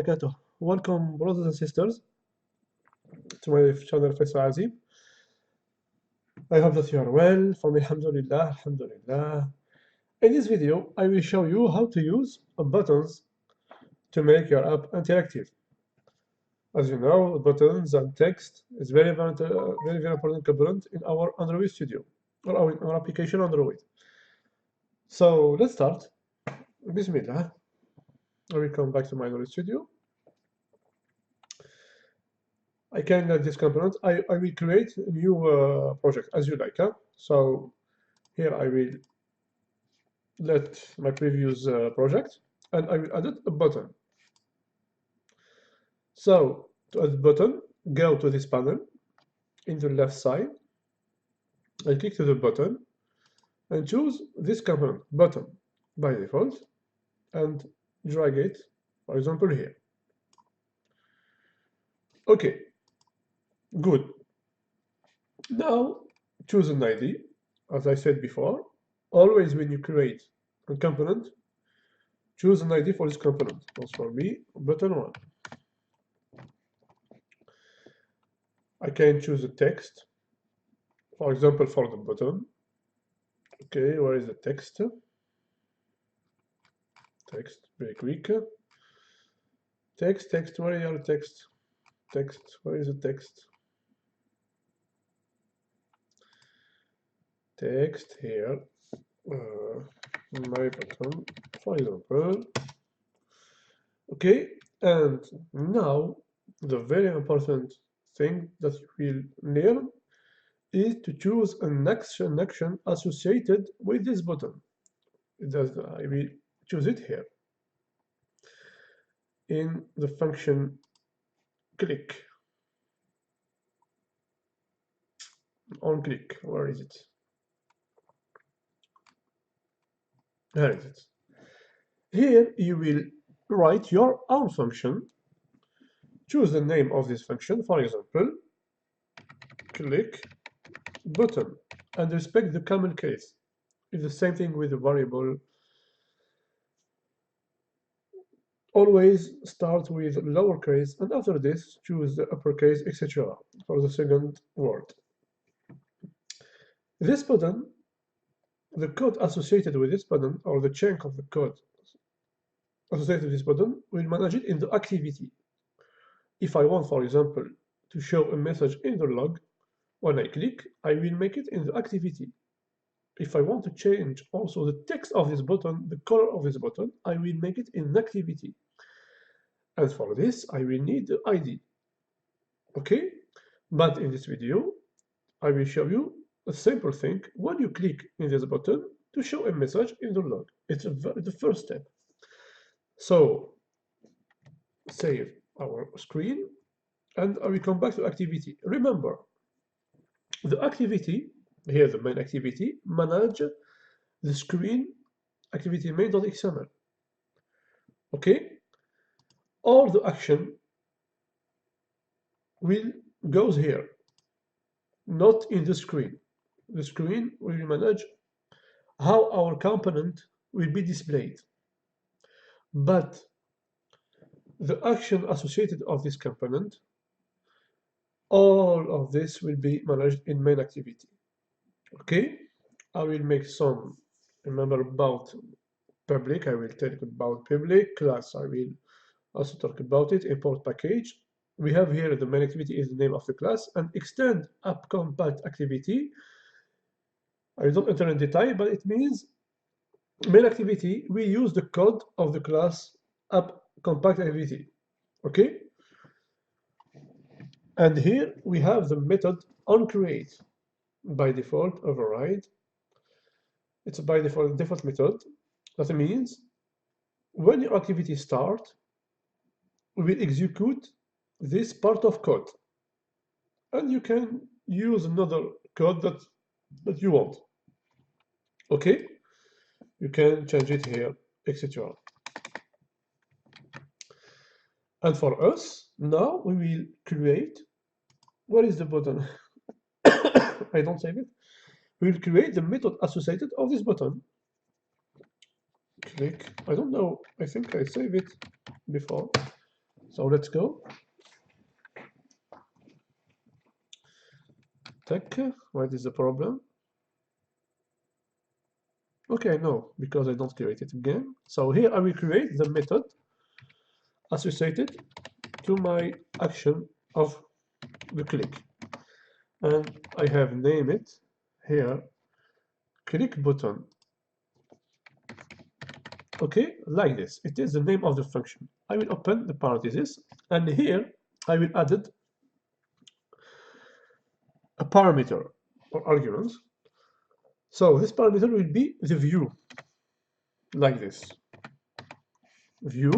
وبركاته. Welcome brothers and sisters to my channel Faisal Azim. I hope that you are well. For me, alhamdulillah, alhamdulillah. In this video, I will show you how to use buttons to make your app interactive. As you know, buttons and text is very important component in our Android Studio or our application Android. So let's start. Bismillah. I will come back to my Android Studio. I can let this component. I will create a new project as you like. So here I will let my previous project, and I will add a button. So to add a button, go to this panel in the left side. I click to the button and choose this component button by default, and drag it, for example, here. Okay. Good. Now choose an ID. As I said before, always when you create a component, choose an ID for this component. That's for me, button 1. I can choose a text, for example, for the button. Okay, where is the text? Text, very quick. Text, where is your text? Text, where is the text? Text here, my button, for example. Okay, and now the very important thing that you will learn is to choose an action associated with this button. I will choose it here in the function click. On click, where is it? There is it. Here you will write your own function. Choose the name of this function, for example, click button, and respect the camel case. It's the same thing with the variable. Always start with lowercase, and after this choose the uppercase, etc. for the second word. This button, the code associated with this button, or the chunk of the code associated with this button, will manage it in the activity. If I want, for example, to show a message in the log, when I click, I will make it in the activity. If I want to change also the text of this button, the color of this button, I will make it in activity. And for this, I will need the ID. Okay? But in this video, I will show you a simple thing when you click in this button to show a message in the log. It's the first step. So save our screen, and I will come back to activity. Remember, the activity, here the main activity, manage the screen activity main.xml. Okay? All the action will goes here, not in the screen. The screen will manage how our component will be displayed. But the action associated of this component, all of this will be managed in main activity. Okay, I will make some, remember about public, I will talk about public, class, I will also talk about it, import package. We have here the main activity is the name of the class, and extend app compact activity. I don't enter in detail, but it means main activity, we use the code of the class app compact activity. Okay, and here we have the method onCreate by default override. It's a by default method. That means when your activity starts, we will execute this part of code, and you can use another code that you want. Okay, you can change it here, etc. And for us now, we will create. What is the button? I don't save it. We will create the method associated of this button. Click. I don't know. I think I saved it before. So let's go. Tech, what is the problem? Okay, no, because I don't create it again. So here I will create the method associated to my action of the click. And I have named it here click button. Okay, like this. It is the name of the function. I will open the parentheses, and here I will add a parameter or argument. So this parameter will be the view, like this. View.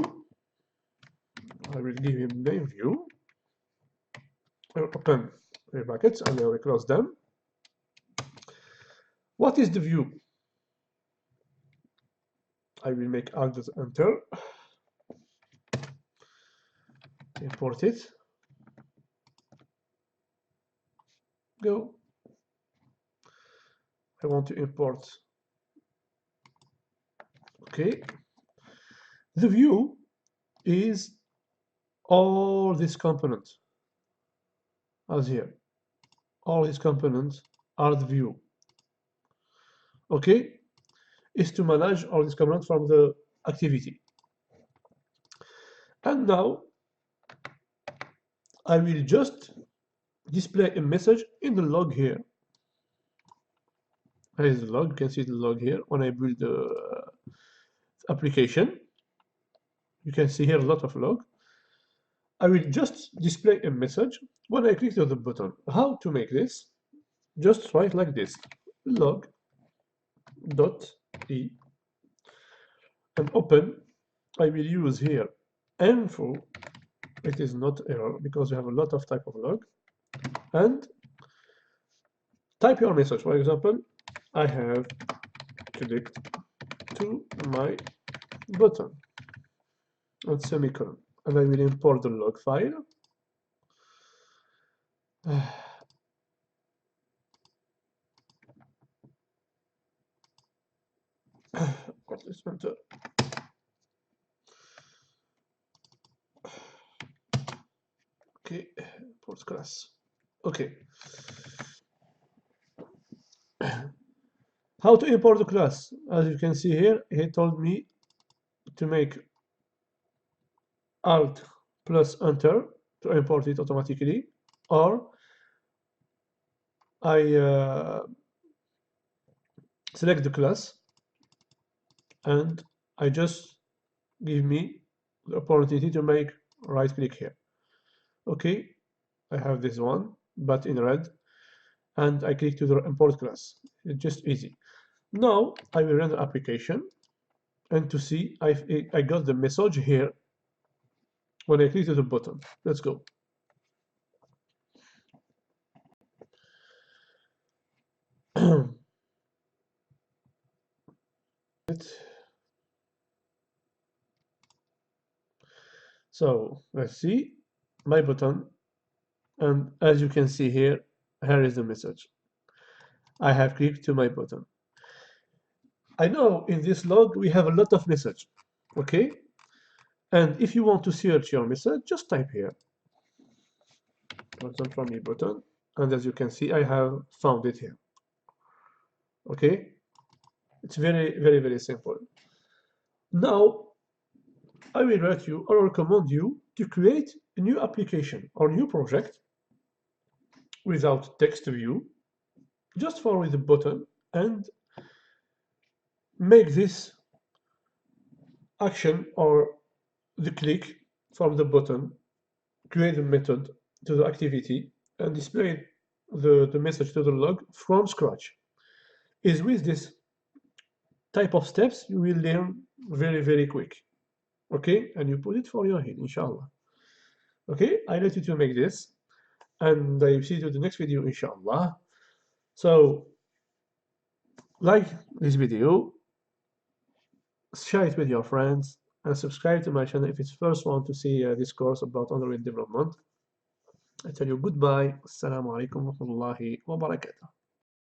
I will give him name view. I will open the brackets and I will close them. What is the view? I will make alt enter. Import it. Go. I want to import. Okay. The view is all these components as here. All these components are the view. Okay, is to manage all these components from the activity. And now I will just display a message in the log here. Here is the log. You can see the log here. When I build the application, you can see here a lot of log. I will just display a message when I click on the button. How to make this? Just write like this: log dot e and open. I will use here info. It is not error because we have a lot of type of log, and type your message. For example, I have clicked to my button and semicolon, and I will import the log file. Let's enter. Okay, import class. Okay. How to import the class? As you can see here, he told me to make alt plus enter to import it automatically, or I select the class and I just give me the opportunity to make right click here. Okay, I have this one but in red, and I click to the import class. It's just easy. Now I will run the application, and to see I got the message here when I click to the button. Let's go. So let's see my button, and as you can see here, here is the message. I have clicked to my button. I know in this log we have a lot of message, okay? And if you want to search your message, just type here button from your button, and as you can see, I have found it here. Okay, it's very simple. Now I will write you or recommend you to create a new application or new project without text view, just for with the button, and make this action or the click from the button, create a method to the activity, and display the message to the log from scratch. Is with this type of steps you will learn very quick. Okay, and you put it for your head, inshallah. Okay, I let you to make this, and I see you to the next video, inshallah. So like this video, share it with your friends, and subscribe to my channel if it's first one to see this course about Android development. I tell you goodbye. Assalamu alaikum wa rahmatullahi wa barakatuh.